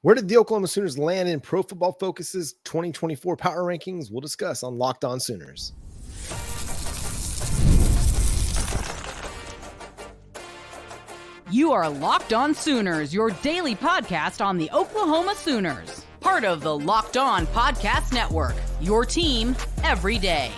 Where did the Oklahoma Sooners land in Pro Football Focus's 2024 Power Rankings? We'll discuss on Locked On Sooners. You are Locked On Sooners, your daily podcast on the Oklahoma Sooners. Part of the Locked On Podcast Network, your team every day.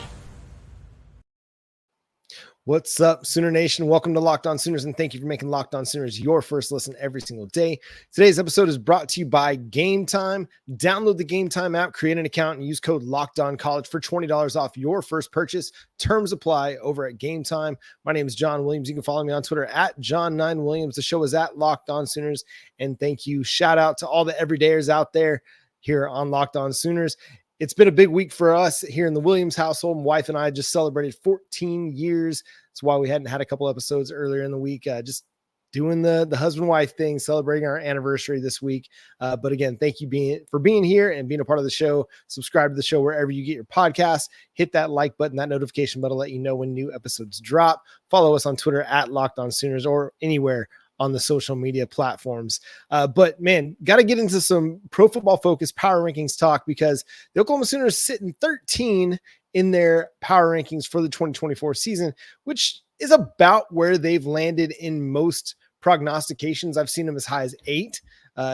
What's up, Sooner Nation? Welcome to Locked On Sooners, and thank you for making Locked On Sooners your first listen every single day. Today's episode is brought to you by Gametime. Download the Gametime app, create an account, and use code LOCKEDONCollege for $20 off your first purchase. Terms apply over at Gametime. My name is John Williams. You can follow me on Twitter at John9Williams. The show is at Locked On Sooners, and thank you. Shout out to all the everydayers out there here on Locked On Sooners. It's been a big week for us here in the Williams household. My wife and I just celebrated 14 years. That's why we hadn't had a couple episodes earlier in the week. Just doing the husband-wife thing, celebrating our anniversary this week. But again, thank you for being here and being a part of the show. Subscribe to the show wherever you get your podcasts. Hit that like button, that notification button, let you know when new episodes drop. Follow us on Twitter at Locked On Sooners or anywhere on the social media platforms. But man, got to get into some Pro Football Focus power rankings talk because the Oklahoma Sooners sit in 13 in their power rankings for the 2024 season, which is about where they've landed in most prognostications. I've seen them as high as 8.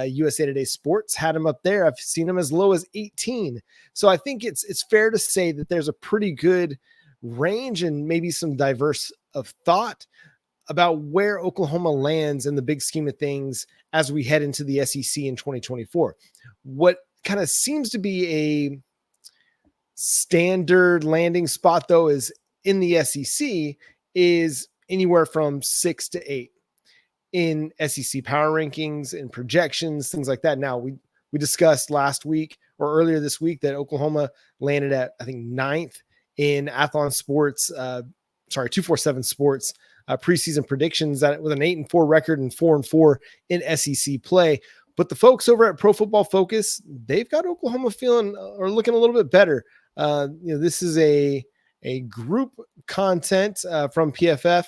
USA Today Sports had them up there. I've seen them as low as 18. So I think it's fair to say that there's a pretty good range and maybe some diverse of thought about where Oklahoma lands in the big scheme of things as we head into the SEC in 2024. What kind of seems to be a standard landing spot, though, is in the SEC is anywhere from 6 to 8 in SEC power rankings and projections, things like that. Now, we discussed last week or earlier this week that Oklahoma landed at, I think, 9th in Athlon Sports, 247 Sports preseason predictions that with an 8-4 record and 4-4 in SEC play. But the folks over at Pro Football Focus, they've got Oklahoma feeling or looking a little bit better. This is a group content from PFF,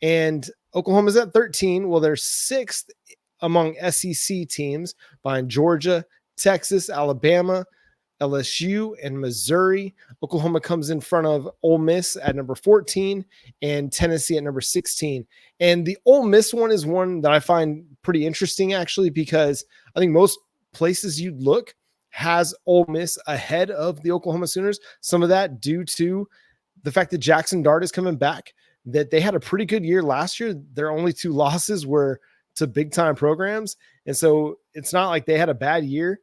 and Oklahoma's at 13. Well, they're 6th among SEC teams behind Georgia, Texas, Alabama, LSU, and Missouri. Oklahoma comes in front of Ole Miss at number 14 and Tennessee at number 16. And the Ole Miss one is one that I find pretty interesting, actually, because I think most places you'd look has Ole Miss ahead of the Oklahoma Sooners. Some of that due to the fact that Jackson Dart is coming back, that they had a pretty good year last year. Their only 2 losses were to big-time programs. And so it's not like they had a bad year.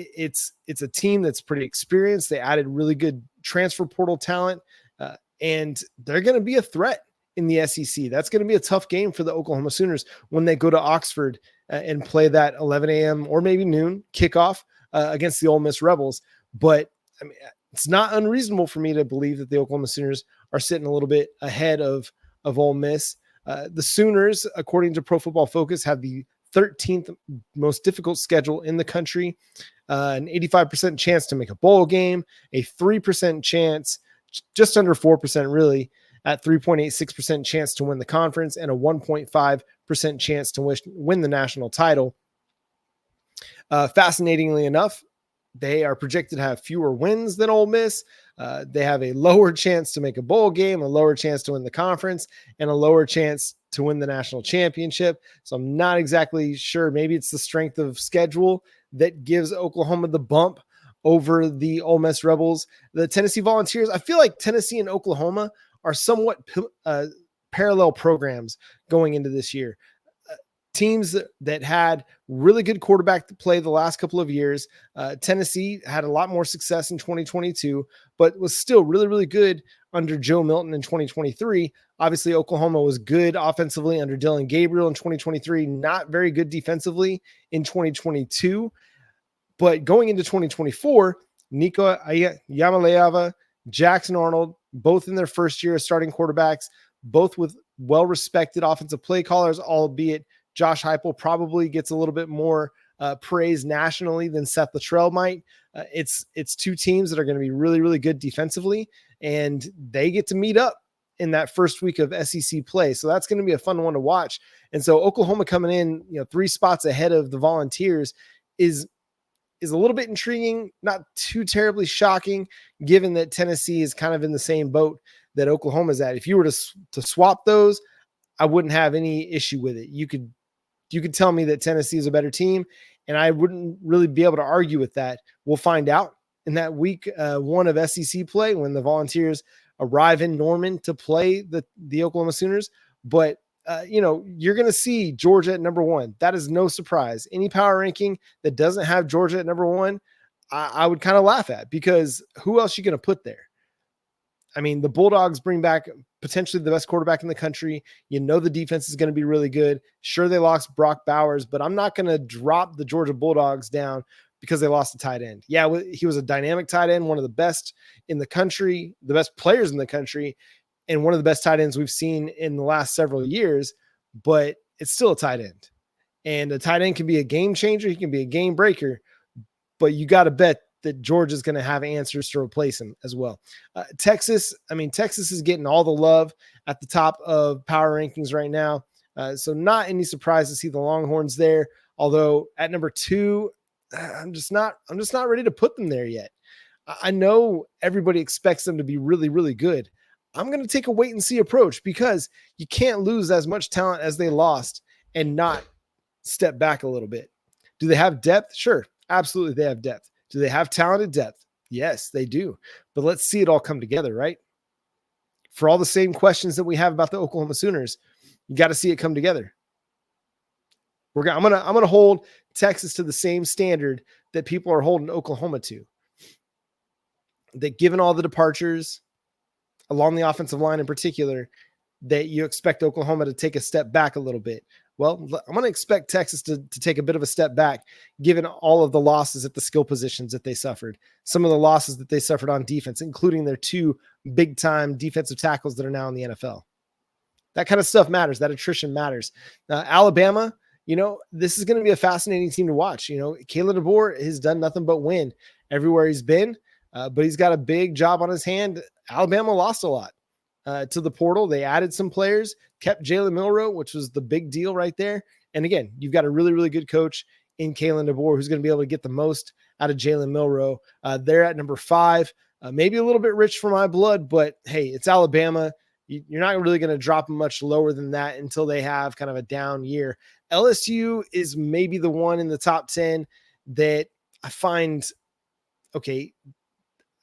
It's a team that's pretty experienced. They added really good transfer portal talent, and they're going to be a threat in the SEC. That's going to be a tough game for the Oklahoma Sooners when they go to Oxford and play that 11 a.m. or maybe noon kickoff against the Ole Miss Rebels. But I mean, it's not unreasonable for me to believe that the Oklahoma Sooners are sitting a little bit ahead of Ole Miss. The Sooners, according to Pro Football Focus, have the 13th most difficult schedule in the country, an 85% chance to make a bowl game, a 3% chance, just under 4% really, at 3.86% chance to win the conference, and a 1.5% chance to win the national title. Fascinatingly enough, they are projected to have fewer wins than Ole Miss. They have a lower chance to make a bowl game, a lower chance to win the conference, and a lower chance to win the national championship. So I'm not exactly sure. Maybe it's the strength of schedule that gives Oklahoma the bump over the Ole Miss Rebels. The Tennessee Volunteers, I feel like Tennessee and Oklahoma are somewhat parallel programs going into this year. Teams that had really good quarterback play the last couple of years. Tennessee had a lot more success in 2022, but was still really, really good under Joe Milton in 2023. Obviously, Oklahoma was good offensively under Dylan Gabriel in 2023, not very good defensively in 2022. But going into 2024, Nico Yamaleava, Jackson Arnold, both in their first year as starting quarterbacks, both with well-respected offensive play callers, albeit Josh Heupel probably gets a little bit more praise nationally than Seth Luttrell might. It's 2 teams that are going to be really, really good defensively, and they get to meet up in that first week of SEC play. So that's going to be a fun one to watch. And so Oklahoma coming in, 3 spots ahead of the Volunteers is a little bit intriguing, not too terribly shocking, given that Tennessee is kind of in the same boat that Oklahoma's at. If you were to swap those, I wouldn't have any issue with it. You could tell me that Tennessee is a better team, and I wouldn't really be able to argue with that. We'll find out in that week 1 of SEC play when the Volunteers arrive in Norman to play the Oklahoma Sooners. But you're going to see Georgia at number 1. That is no surprise. Any power ranking that doesn't have Georgia at number 1, I would kind of laugh at, because who else are you going to put there? I mean, the Bulldogs bring back potentially the best quarterback in the country. The defense is going to be really good. Sure, they lost Brock Bowers, but I'm not going to drop the Georgia Bulldogs down because they lost a tight end. Yeah, he was a dynamic tight end, one of the best in the country, the best players in the country, and one of the best tight ends we've seen in the last several years, but it's still a tight end. And a tight end can be a game changer. He can be a game breaker, but you got to bet that Georgia's going to have answers to replace him as well. Texas is getting all the love at the top of power rankings right now. So not any surprise to see the Longhorns there. Although at number 2, I'm just not ready to put them there yet. I know everybody expects them to be really, really good. I'm going to take a wait and see approach, because you can't lose as much talent as they lost and not step back a little bit. Do they have depth? Sure. Absolutely. They have depth. Do they have talented depth? Yes, they do. But let's see it all come together, right? For all the same questions that we have about the Oklahoma Sooners, you got to see it come together. I'm gonna hold Texas to the same standard that people are holding Oklahoma to. That given all the departures along the offensive line in particular, that you expect Oklahoma to take a step back a little bit. Well, I'm going to expect Texas to take a bit of a step back, given all of the losses at the skill positions that they suffered. Some of the losses that they suffered on defense, including their 2 big-time defensive tackles that are now in the NFL. That kind of stuff matters. That attrition matters. Alabama, this is going to be a fascinating team to watch. Kalen DeBoer has done nothing but win everywhere he's been, but he's got a big job on his hand. Alabama lost a lot. To the portal. They added some players, kept Jalen Milroe, which was the big deal right there. And again, you've got a really, really good coach in Kalen DeBoer who's going to be able to get the most out of Jalen Milroe. They're at number 5, maybe a little bit rich for my blood, but hey, it's Alabama. You're not really going to drop them much lower than that until they have kind of a down year. LSU is maybe the one in the top 10 that I find, okay,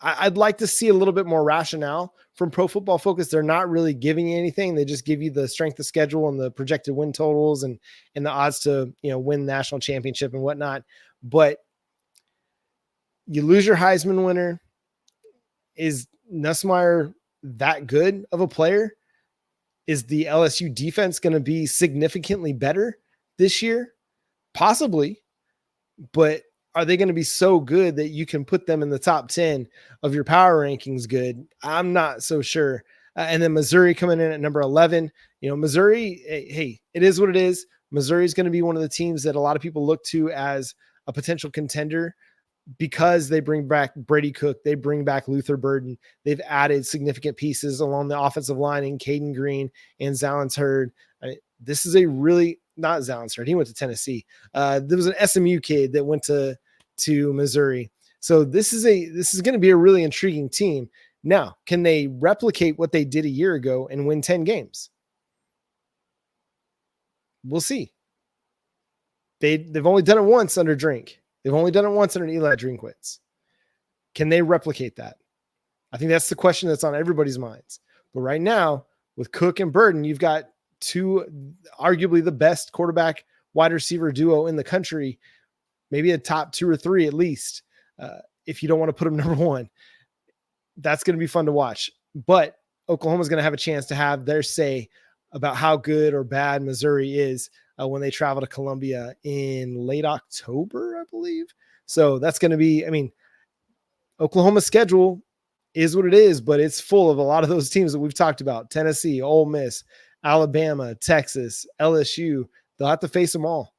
I'd like to see a little bit more rationale from Pro Football Focus. They're not really giving you anything. They just give you the strength of schedule and the projected win totals and the odds to, win national championship and whatnot. But you lose your Heisman winner. Is Nussmeier that good of a player? Is the LSU defense going to be significantly better this year? Possibly, but are they going to be so good that you can put them in the top 10 of your power rankings good? I'm not so sure. And then Missouri coming in at number 11. Missouri, hey, it is what it is. Missouri is going to be one of the teams that a lot of people look to as a potential contender because they bring back Brady Cook. They bring back Luther Burden. They've added significant pieces along the offensive line in Caden Green and Zalance Hurd. This is a really not Zalance Hurd. He went to Tennessee. There was an SMU kid that went to Missouri. So this is going to be a really intriguing team. Now, can they replicate what they did a year ago and win 10 games? We'll see. They've only done it once under Drink. They've only done it once under Eli Drinkwitz. Can they replicate that? I think that's the question that's on everybody's minds. But right now, with Cook and Burden, you've got 2, arguably the best quarterback wide receiver duo in the country, maybe a top 2 or 3 at least, if you don't want to put them number 1. That's going to be fun to watch. But Oklahoma's going to have a chance to have their say about how good or bad Missouri is when they travel to Columbia in late October, I believe. So that's going to be, Oklahoma's schedule is what it is, but it's full of a lot of those teams that we've talked about: Tennessee, Ole Miss, Alabama, Texas, LSU. They'll have to face them all.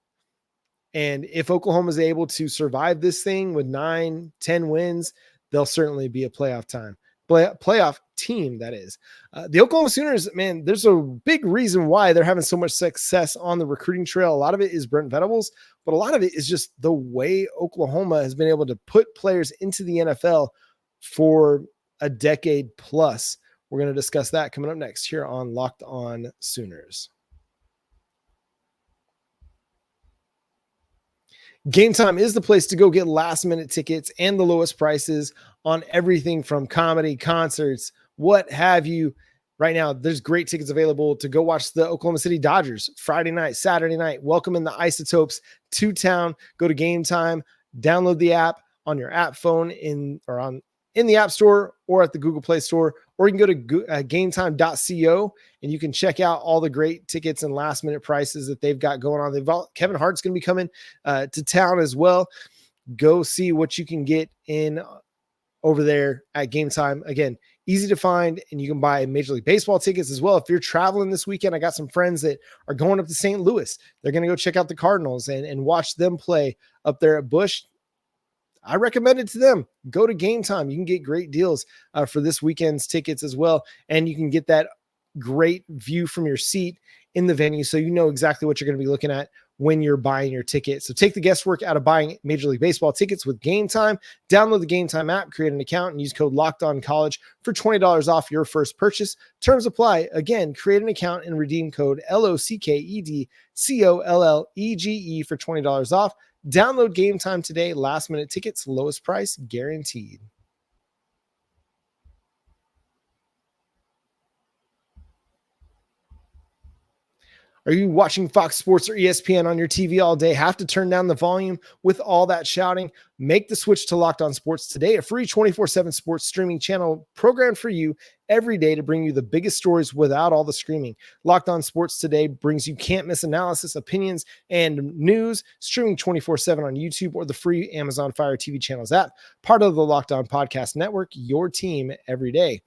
And if Oklahoma is able to survive this thing with 9-10 wins, they'll certainly be a playoff team, that is. The Oklahoma Sooners, man, there's a big reason why they're having so much success on the recruiting trail. A lot of it is Brent Venables, but a lot of it is just the way Oklahoma has been able to put players into the NFL for a decade plus. We're going to discuss that coming up next here on Locked On Sooners. Gametime is the place to go get last-minute tickets and the lowest prices on everything from comedy, concerts, what have you. Right now, there's great tickets available to go watch the Oklahoma City Dodgers Friday night, Saturday night. Welcoming the Isotopes to town. Go to Gametime, download the app on your app phone in the App Store or at the Google Play Store, or you can go to gametime.co and you can check out all the great tickets and last minute prices that they've got going on. Kevin Hart's going to be coming to town as well. Go see what you can get in over there at Gametime. Again, easy to find, and you can buy Major League Baseball tickets as well. If you're traveling this weekend, I got some friends that are going up to St. Louis. They're going to go check out the Cardinals and watch them play up there at Busch. I recommend it to them. Go to Gametime. You can get great deals for this weekend's tickets as well. And you can get that great view from your seat in the venue, so you know exactly what you're going to be looking at when you're buying your ticket. So take the guesswork out of buying Major League Baseball tickets with Gametime. Download the Gametime app, create an account, and use code LOCKEDONCollege for $20 off your first purchase. Terms apply. Again, create an account and redeem code LOCKEDCOLLEGE for $20 off. Download Gametime today. Last minute tickets, lowest price guaranteed. Are you watching Fox Sports or ESPN on your TV all day? Have to turn down the volume with all that shouting? Make the switch to Locked On Sports today, a free 24/7 sports streaming channel programmed for you every day to bring you the biggest stories without all the screaming. Locked On Sports today brings you can't miss analysis, opinions, and news, streaming 24/7 on YouTube or the free Amazon Fire TV channels app. Part of the Locked On Podcast Network, your team every day.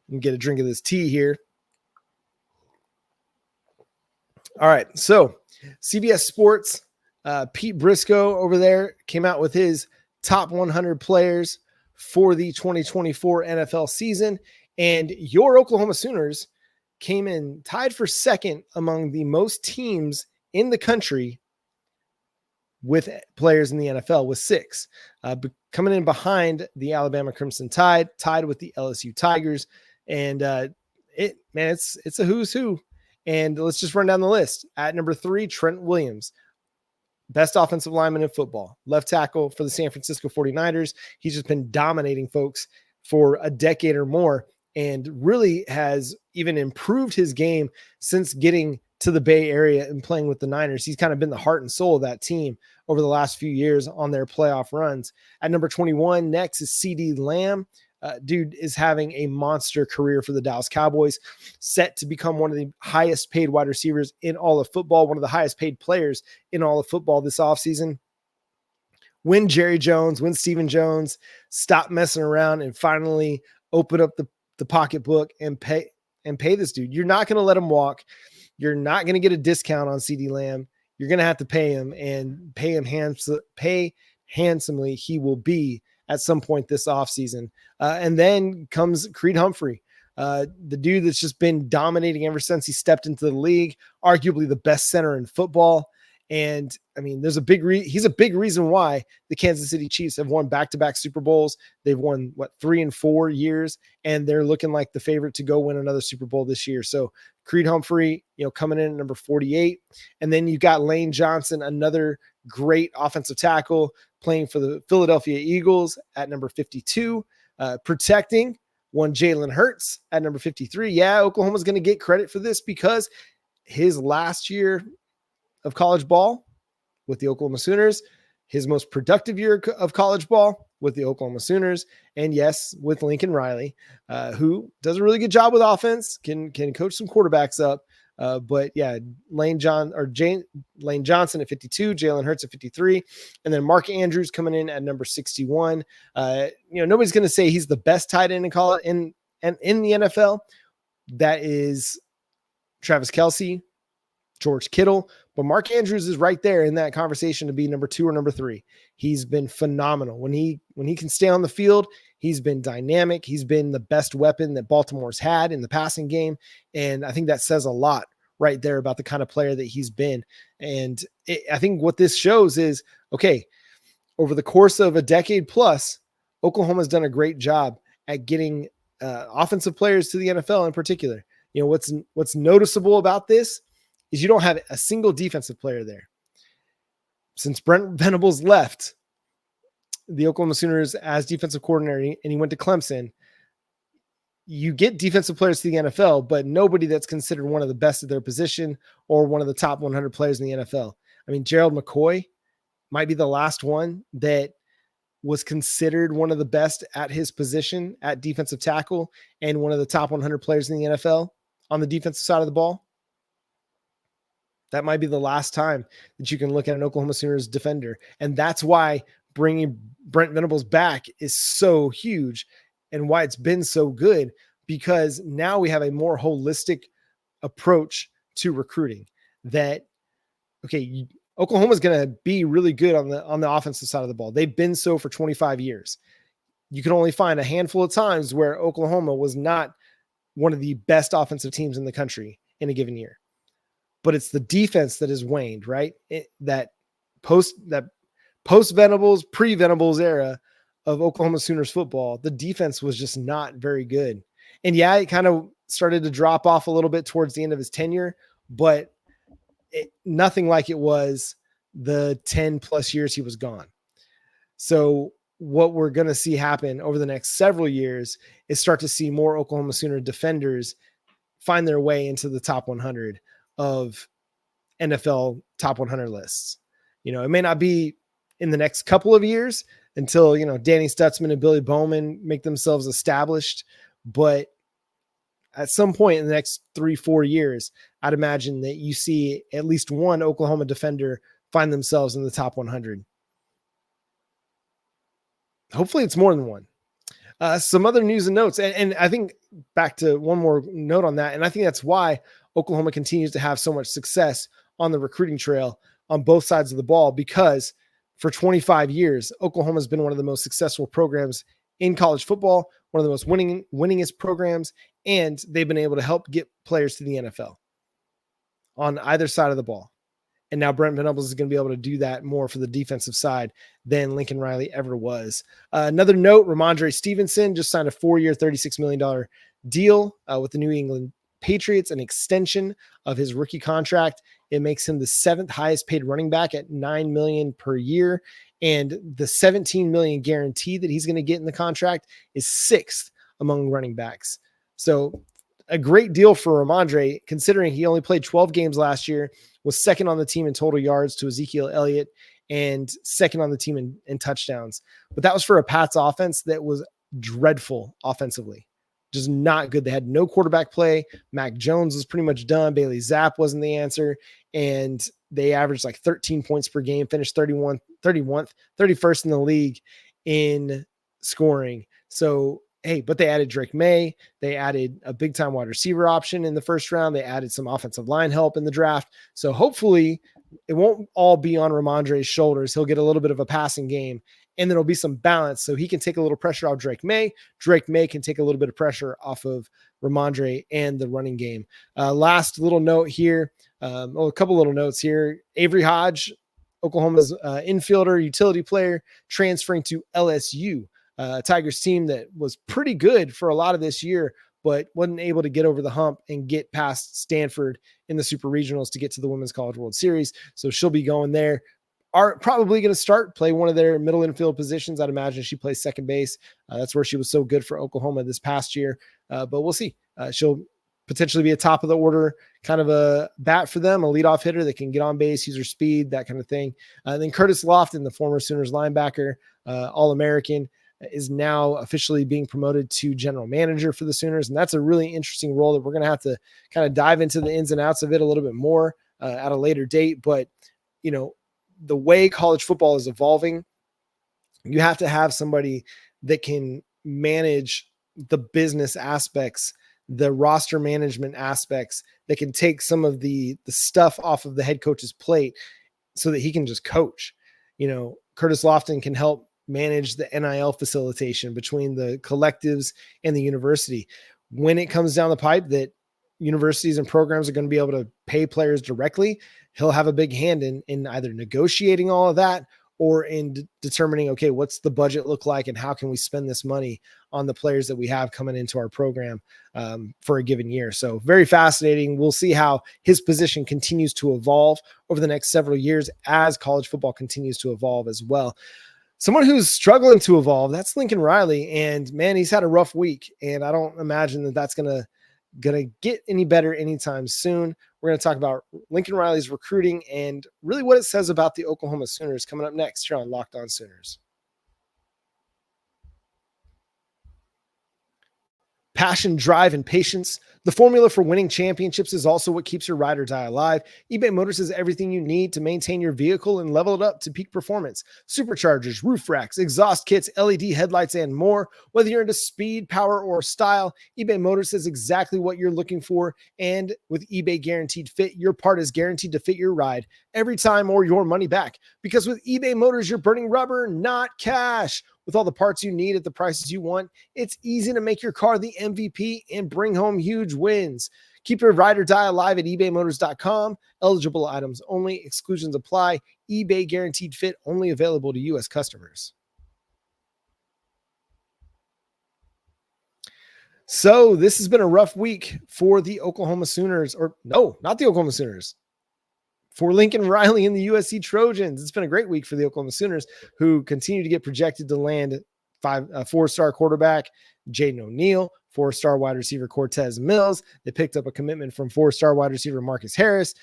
Let me get a drink of this tea here. All right, so CBS Sports, Pete Briscoe over there came out with his top 100 players for the 2024 NFL season, and your Oklahoma Sooners came in tied for second among the most teams in the country with players in the NFL with 6, coming in behind the Alabama Crimson Tide, tied with the LSU Tigers, and it's a who's who. And let's just run down the list. At number 3, Trent Williams, best offensive lineman in football, left tackle for the San Francisco 49ers. He's just been dominating folks for a decade or more and really has even improved his game since getting to the Bay Area and playing with the Niners. He's kind of been the heart and soul of that team over the last few years on their playoff runs. At number 21, next is CeeDee Lamb. Dude is having a monster career for the Dallas Cowboys, set to become one of the highest paid wide receivers in all of football, one of the highest paid players in all of football this offseason. When Jerry Jones, when Stephen Jones stop messing around and finally open up the pocketbook and pay this dude. You're not going to let him walk. You're not going to get a discount on CeeDee Lamb. You're going to have to pay him, and pay handsomely he will be at some point this offseason. And then comes Creed Humphrey, the dude that's just been dominating ever since he stepped into the league, arguably the best center in football. And I mean, he's a big reason why the Kansas City Chiefs have won back-to-back Super Bowls. They've won 3 and 4 years, and they're looking like the favorite to go win another Super Bowl this year. So Creed Humphrey, coming in at number 48. And then you got Lane Johnson, another great offensive tackle playing for the Philadelphia Eagles at number 52, protecting one Jalen Hurts at number 53. Yeah, Oklahoma's going to get credit for this because his last year of college ball with the Oklahoma Sooners, his most productive year of college ball with the Oklahoma Sooners, and yes, with Lincoln Riley, who does a really good job with offense, can coach some quarterbacks up. But yeah, Lane Johnson at 52, Jalen Hurts at 53, and then Mark Andrews coming in at number 61. Nobody's going to say he's the best tight end in the NFL. That is Travis Kelce George Kittle, but Mark Andrews is right there in that conversation to be number 2 or number 3. He's been phenomenal. When he can stay on the field, he's been dynamic. He's been the best weapon that Baltimore's had in the passing game. And I think that says a lot right there about the kind of player that he's been. And I think what this shows is, okay, over the course of a decade plus, Oklahoma's done a great job at getting offensive players to the NFL in particular. You know, what's noticeable about this is you don't have a single defensive player there. Since Brent Venables left the Oklahoma Sooners as defensive coordinator and he went to Clemson, you get defensive players to the NFL, but nobody that's considered one of the best at their position or one of the top 100 players in the NFL. I mean, Gerald McCoy might be the last one that was considered one of the best at his position at defensive tackle and one of the top 100 players in the NFL on the defensive side of the ball. That might be the last time that you can look at an Oklahoma Sooners defender. And that's why bringing Brent Venables back is so huge and why it's been so good, because now we have a more holistic approach to recruiting that, okay, Oklahoma's going to be really good on the offensive side of the ball. They've been so for 25 years. You can only find a handful of times where Oklahoma was not one of the best offensive teams in the country in a given year. But it's the defense that has waned, right? That post Venables, pre-Venables era of Oklahoma Sooners football, the defense was just not very good. And yeah, it kind of started to drop off a little bit towards the end of his tenure, but nothing like it was the 10 plus years he was gone. So what we're going to see happen over the next several years is start to see more Oklahoma Sooner defenders find their way into the top 100 of NFL top 100 lists. You know, it may not be in the next couple of years until, you know, Danny Stutzman and Billy Bowman make themselves established, but at some point in the next 3-4 years, I'd imagine that you see at least one Oklahoma defender find themselves in the top 100. Hopefully it's more than one. Some other news and notes. And I think back to one more note on that. And I think that's why Oklahoma continues to have so much success on the recruiting trail on both sides of the ball, because for 25 years, Oklahoma has been one of the most successful programs in college football, one of the most winningest programs, and they've been able to help get players to the NFL on either side of the ball. And now Brent Venables is going to be able to do that more for the defensive side than Lincoln Riley ever was. Another note, Ramondre Stevenson just signed a 4-year, $36 million deal with the New England Patriots, an extension of his rookie contract. It makes him the 7th highest paid running back at $9 million per year. And the $17 million guarantee that he's going to get in the contract is 6th among running backs. So a great deal for Ramondre, considering he only played 12 games last year, was 2nd on the team in total yards to Ezekiel Elliott, and 2nd on the team in touchdowns. But that was for a Pats offense that was dreadful offensively. Just not good. They had no quarterback play. Mac Jones was pretty much done. Bailey Zapp wasn't the answer. And they averaged like 13 points per game, finished 31st in the league in scoring. So, hey, but they added Drake May. They added a big time wide receiver option in the first round. They added some offensive line help in the draft. So hopefully it won't all be on Ramondre's shoulders. He'll get a little bit of a passing game, and there'll be some balance so he can take a little pressure off Drake May. Drake May can take a little bit of pressure off of Ramondre and the running game. Last little note here. A couple little notes here. Avery Hodge, Oklahoma's infielder, utility player, transferring to LSU, a Tigers team that was pretty good for a lot of this year, but wasn't able to get over the hump and get past Stanford in the Super Regionals to get to the Women's College World Series. So she'll be going there. Are probably going to play one of their middle infield positions. I'd imagine she plays second base. That's where she was so good for Oklahoma this past year. But we'll see. She'll potentially be a top of the order kind of a bat for them, a leadoff hitter that can get on base, use her speed, that kind of thing. Then Curtis Lofton, the former Sooners linebacker, All-American, is now officially being promoted to general manager for the Sooners. And that's a really interesting role that we're going to have to kind of dive into the ins and outs of it a little bit more at a later date. But, you know, the way college football is evolving, you have to have somebody that can manage the business aspects the roster management aspects that can take some of the stuff off of the head coach's plate so that he can just coach. Curtis Lofton can help manage the NIL facilitation between the collectives and the university. When it comes down the pipe that universities and programs are going to be able to pay players directly, he'll have a big hand in either negotiating all of that or in determining, okay, what's the budget look like and how can we spend this money on the players that we have coming into our program for a given year. So very fascinating. We'll see how his position continues to evolve over the next several years as college football continues to evolve as well. Someone who's struggling to evolve, that's Lincoln Riley. And man, he's had a rough week. And I don't imagine that that's going to get any better anytime soon. We're going to talk about Lincoln Riley's recruiting and really what it says about the Oklahoma Sooners coming up next here on Locked On Sooners. Passion, drive, and patience. The formula for winning championships is also what keeps your ride or die alive. eBay Motors has everything you need to maintain your vehicle and level it up to peak performance. Superchargers, roof racks, exhaust kits, LED headlights, and more. Whether you're into speed, power, or style, eBay Motors has exactly what you're looking for. And with eBay Guaranteed Fit, your part is guaranteed to fit your ride every time or your money back. Because with eBay Motors, you're burning rubber, not cash. With all the parts you need at the prices you want, it's easy to make your car the MVP and bring home huge wins. Keep your ride or die alive at ebaymotors.com. Eligible items only. Exclusions apply. eBay Guaranteed Fit only available to U.S. customers. So this has been a rough week for the Oklahoma Sooners. Or no, not the Oklahoma Sooners. For Lincoln Riley and the USC Trojans. It's been a great week for the Oklahoma Sooners, who continue to get projected to land four-star quarterback Jaden O'Neal, four-star wide receiver Cortez Mills. They picked up a commitment from four-star wide receiver Marcus Harris.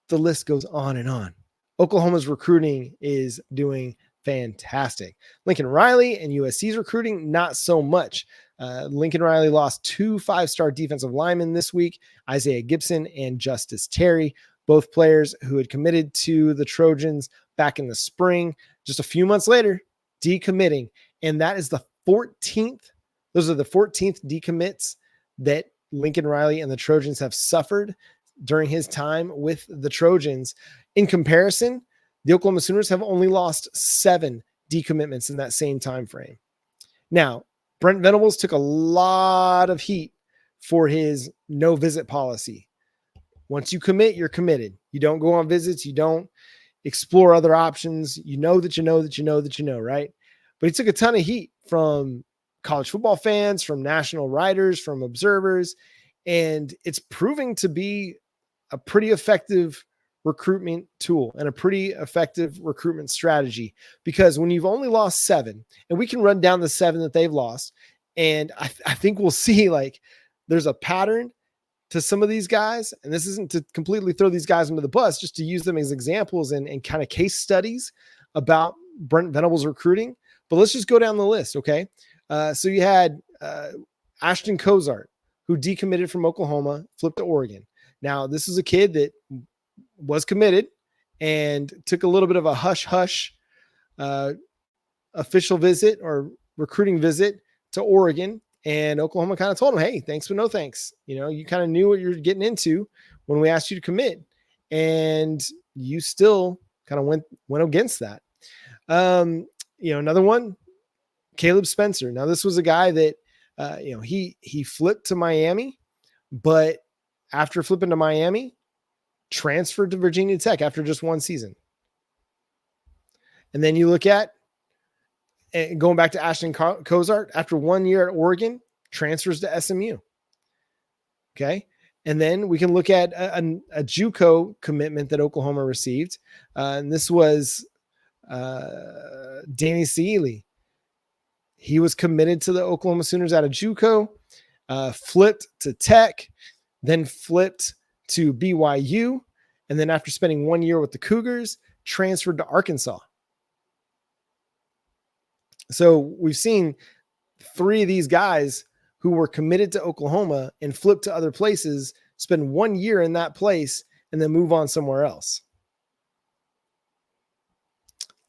The list goes on and on. Oklahoma's recruiting is doing fantastic. Lincoln Riley and USC's recruiting, not so much. Lincoln Riley lost 2 5-star defensive linemen this week, Isaiah Gibson and Justice Terry. Both players who had committed to the Trojans back in the spring, just a few months later, decommitting. And that is the 14th. Those are the 14th decommits that Lincoln Riley and the Trojans have suffered during his time with the Trojans. In comparison, the Oklahoma Sooners have only lost 7 decommitments in that same time frame. Now, Brent Venables took a lot of heat for his no visit policy. Once you commit, you're committed. You don't go on visits. You don't explore other options. You know, right? But he took a ton of heat from college football fans, from national writers, from observers, and it's proving to be a pretty effective recruitment tool and a pretty effective recruitment strategy, because when you've only lost 7, and we can run down the 7 that they've lost, and I think we'll see like there's a pattern to some of these guys, and this isn't to completely throw these guys under the bus, just to use them as examples and kind of case studies about Brent Venables recruiting. But let's just go down the list, okay? So you had Ashton Cozart, who decommitted from Oklahoma, flipped to Oregon. Now, this is a kid that was committed and took a little bit of a hush-hush official visit or recruiting visit to Oregon. And Oklahoma kind of told him, hey, thanks, but no thanks. You kind of knew what you're getting into when we asked you to commit. And you still kind of went against that. Another one, Caleb Spencer. Now, this was a guy that, he flipped to Miami, but after flipping to Miami, transferred to Virginia Tech after just 1 season. And then you look at, and going back to Ashton Cozart, after 1 year at Oregon, transfers to SMU. Okay. And then we can look at a JUCO commitment that Oklahoma received. And this was Danny Seeley. He was committed to the Oklahoma Sooners out of JUCO, flipped to Tech, then flipped to BYU. And then after spending 1 year with the Cougars, transferred to Arkansas. So we've seen 3 of these guys who were committed to Oklahoma and flipped to other places, spend 1 year in that place, and then move on somewhere else.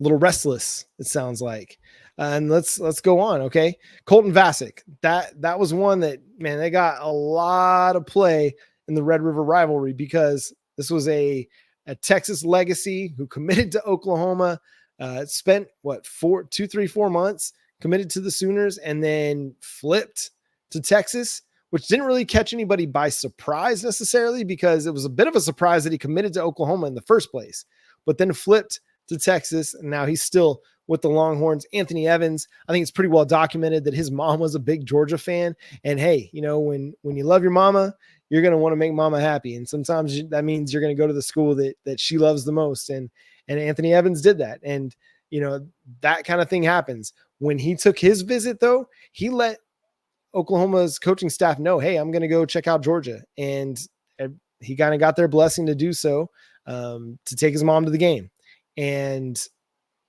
little restless, it sounds like. And let's go on. Okay. Colton Vasek. That was one that, man, they got a lot of play in the Red River rivalry because this was a Texas legacy who committed to Oklahoma, spent 4 months, committed to the Sooners, and then flipped to Texas, which didn't really catch anybody by surprise necessarily, because it was a bit of a surprise that he committed to Oklahoma in the first place, but then flipped to Texas. And now he's still with the Longhorns. Anthony Evans, I think it's pretty well documented that his mom was a big Georgia fan. And hey, when you love your mama, you're going to want to make mama happy. And sometimes that means you're going to go to the school that she loves the most. And Anthony Evans did that. And, that kind of thing happens. When he took his visit, though, he let Oklahoma's coaching staff know, hey, I'm going to go check out Georgia. And he kind of got their blessing to do so, to take his mom to the game. And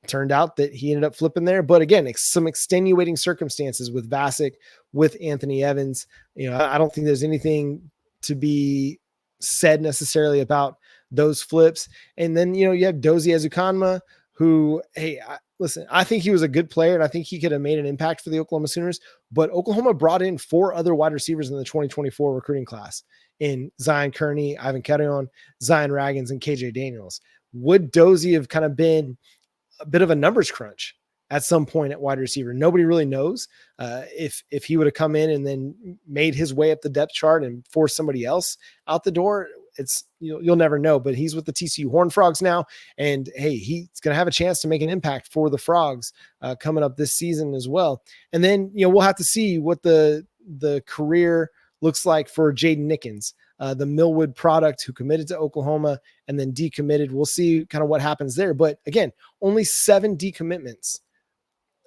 turned out that he ended up flipping there. But again, some extenuating circumstances with Vasek, with Anthony Evans. I don't think there's anything to be said necessarily about those flips. And then, you have Dozie Ezukanma, who, hey, listen, I think he was a good player, and I think he could have made an impact for the Oklahoma Sooners, but Oklahoma brought in 4 other wide receivers in the 2024 recruiting class in Zion Kearney, Ivan Carrion, Zion Raggins, and KJ Daniels. Would Dozie have kind of been a bit of a numbers crunch at some point at wide receiver? Nobody really knows if he would have come in and then made his way up the depth chart and forced somebody else out the door. It's you'll never know, but he's with the TCU Horned Frogs now. And hey, he's going to have a chance to make an impact for the Frogs coming up this season as well. And then, we'll have to see what the career looks like for Jaden Nickens, the Millwood product who committed to Oklahoma and then decommitted. We'll see kind of what happens there. But again, only 7 decommitments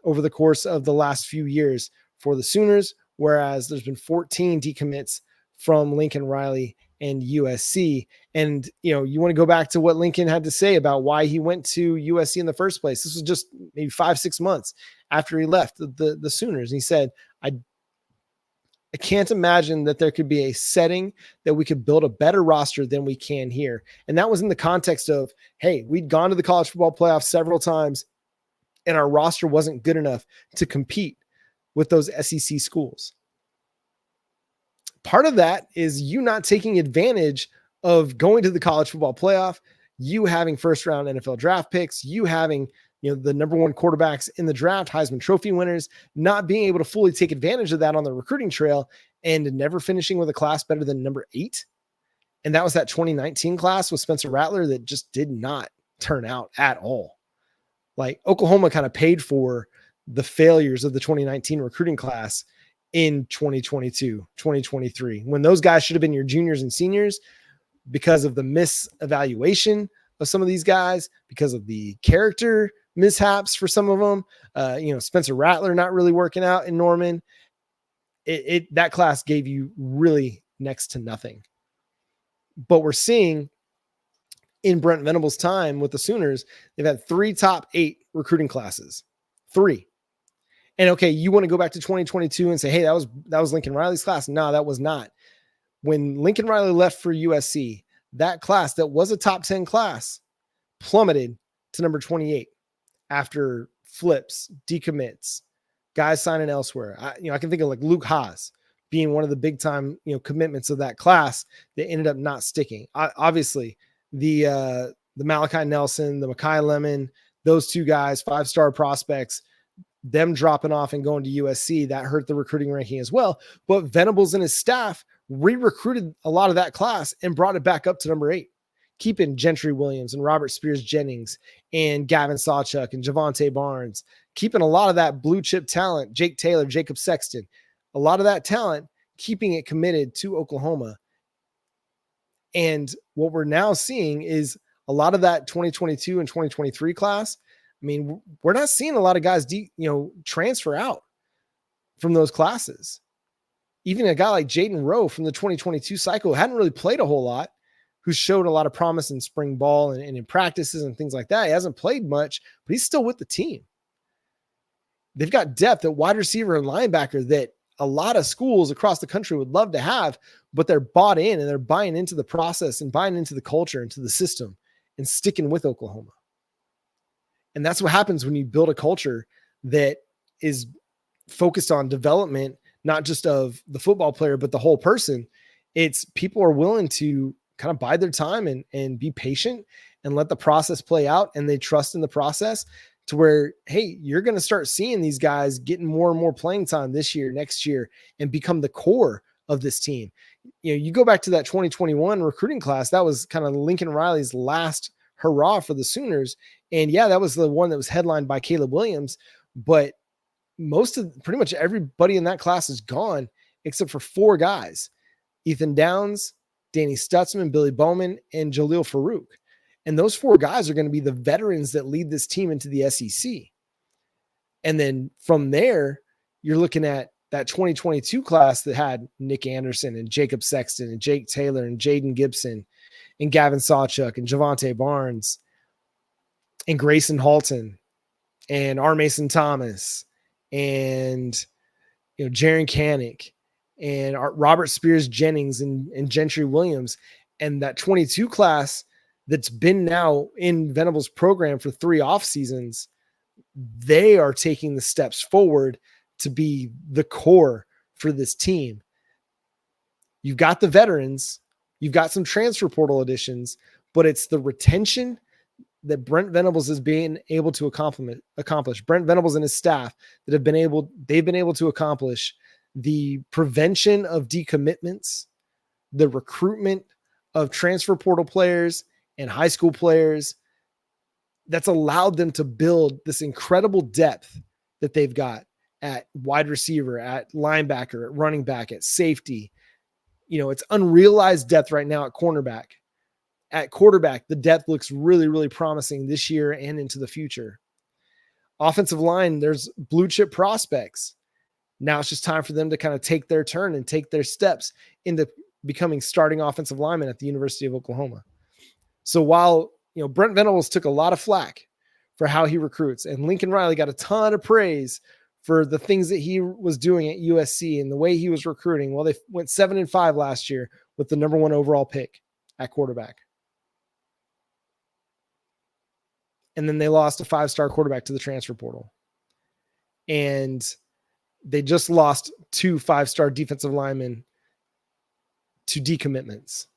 over the course of the last few years for the Sooners, whereas there's been 14 decommits from Lincoln Riley and USC. And, you want to go back to what Lincoln had to say about why he went to USC in the first place. This was just maybe 5-6 months after he left the Sooners. And he said, I can't imagine that there could be a setting that we could build a better roster than we can here. And that was in the context of, hey, we'd gone to the college football playoff several times and our roster wasn't good enough to compete with those SEC schools. Part of that is you not taking advantage of going to the college football playoff, you having first round NFL draft picks, you having, the number 1 quarterbacks in the draft, Heisman Trophy winners, not being able to fully take advantage of that on the recruiting trail and never finishing with a class better than number 8. And that was that 2019 class with Spencer Rattler that just did not turn out at all. Like Oklahoma kind of paid for the failures of the 2019 recruiting class in 2022, 2023, when those guys should have been your juniors and seniors because of the misevaluation of some of these guys, because of the character mishaps for some of them. Spencer Rattler not really working out in Norman. That class gave you really next to nothing. But we're seeing in Brent Venables' time with the Sooners, they've had 3 top 8 recruiting classes. 3. And okay, you want to go back to 2022 and say, hey, that was Lincoln Riley's class. No, that was not. When Lincoln Riley left for USC, that class that was a top 10 class plummeted to number 28 after flips, decommits, guys signing elsewhere. I can think of like Luke Haas being one of the big time, commitments of that class that ended up not sticking. Obviously, the Malachi Nelson, the Mekhi Lemon, those 2 guys, 5-star prospects, them dropping off and going to USC, that hurt the recruiting ranking as well. But Venables and his staff re-recruited a lot of that class and brought it back up to number 8, keeping Gentry Williams and Robert Spears Jennings and Gavin Sawchuk and Javonte Barnes, keeping a lot of that blue chip talent, Jake Taylor, Jacob Sexton, a lot of that talent, keeping it committed to Oklahoma. And what we're now seeing is a lot of that 2022 and 2023 class. I mean, we're not seeing a lot of guys, transfer out from those classes. Even a guy like Jaden Rowe from the 2022 cycle hadn't really played a whole lot, who showed a lot of promise in spring ball and in practices and things like that. He hasn't played much, but he's still with the team. They've got depth at wide receiver and linebacker that a lot of schools across the country would love to have, but they're bought in and they're buying into the process and buying into the culture, into the system, and sticking with Oklahoma. And that's what happens when you build a culture that is focused on development, not just of the football player, but the whole person. It's people are willing to kind of bide their time and be patient and let the process play out. And they trust in the process to where, hey, you're going to start seeing these guys getting more and more playing time this year, next year, and become the core of this team. You go back to that 2021 recruiting class, that was kind of Lincoln Riley's last hurrah for the Sooners. And yeah, that was the one that was headlined by Caleb Williams, but pretty much everybody in that class is gone except for 4 guys: Ethan Downs, Danny Stutzman, Billy Bowman, and Jaleel Farouk. And those 4 guys are going to be the veterans that lead this team into the SEC. And then from there, you're looking at that 2022 class that had Nick Anderson and Jacob Sexton and Jake Taylor and Jaden Gibson and Gavin Sawchuk and Javante Barnes and Grayson Halton and R. Mason Thomas and Jaron Canick and Robert Spears Jennings and Gentry Williams. And that 22 class that's been now in Venables' program for 3 off seasons, they are taking the steps forward to be the core for this team. You've got the veterans, you've got some transfer portal additions, but it's the retention that Brent Venables is being able to accomplish. Brent Venables and his staff they've been able to accomplish the prevention of decommitments, the recruitment of transfer portal players and high school players. That's allowed them to build this incredible depth that they've got at wide receiver, at linebacker, at running back, at safety. It's unrealized depth right now at cornerback. At quarterback, the depth looks really, really promising this year and into the future. Offensive line, there's blue chip prospects. Now it's just time for them to kind of take their turn and take their steps into becoming starting offensive linemen at the University of Oklahoma. So while, Brent Venables took a lot of flack for how he recruits, and Lincoln Riley got a ton of praise for the things that he was doing at USC and the way he was recruiting. Well, they went 7-5 last year with the number 1 overall pick at quarterback. And then they lost a 5-star quarterback to the transfer portal. And they just lost 2 5-star defensive linemen to decommitments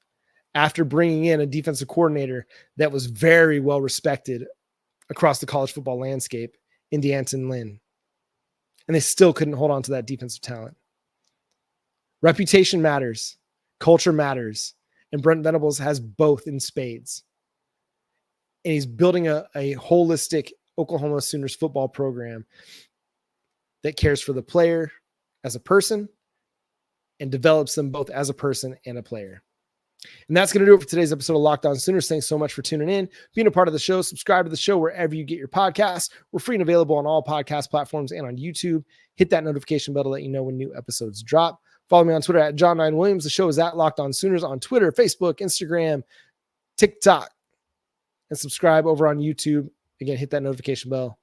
after bringing in a defensive coordinator that was very well respected across the college football landscape in D'Anton Lynn. And they still couldn't hold on to that defensive talent. Reputation matters. Culture matters. And Brent Venables has both in spades. And he's building a holistic Oklahoma Sooners football program that cares for the player as a person and develops them both as a person and a player. And that's going to do it for today's episode of Locked On Sooners. Thanks so much for tuning in, being a part of the show. Subscribe to the show wherever you get your podcasts. We're free and available on all podcast platforms and on YouTube. Hit that notification bell to let you know when new episodes drop. Follow me on Twitter at John9Williams. The show is at Locked On Sooners on Twitter, Facebook, Instagram, TikTok, and subscribe over on YouTube. Again, hit that notification bell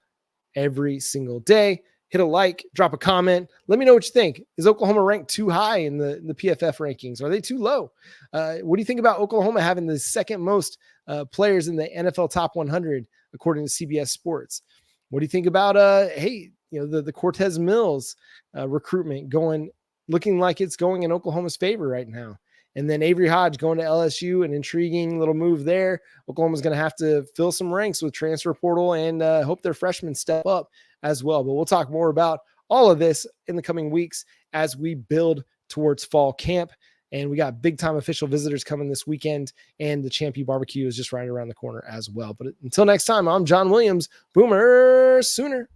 every single day. Hit a like, drop a comment. Let me know what you think. Is Oklahoma ranked too high in the PFF rankings? Are they too low? What do you think about Oklahoma having the second most players in the NFL top 100, according to CBS Sports? What do you think about, the Cortez Mills recruitment looking like it's going in Oklahoma's favor right now? And then Avery Hodge going to LSU, an intriguing little move there. Oklahoma's going to have to fill some ranks with transfer portal and hope their freshmen step up as well. But we'll talk more about all of this in the coming weeks as we build towards fall camp. And we got big time official visitors coming this weekend, and the Champion Barbecue is just right around the corner as well. But until next time, I'm John Williams, Boomer Sooner.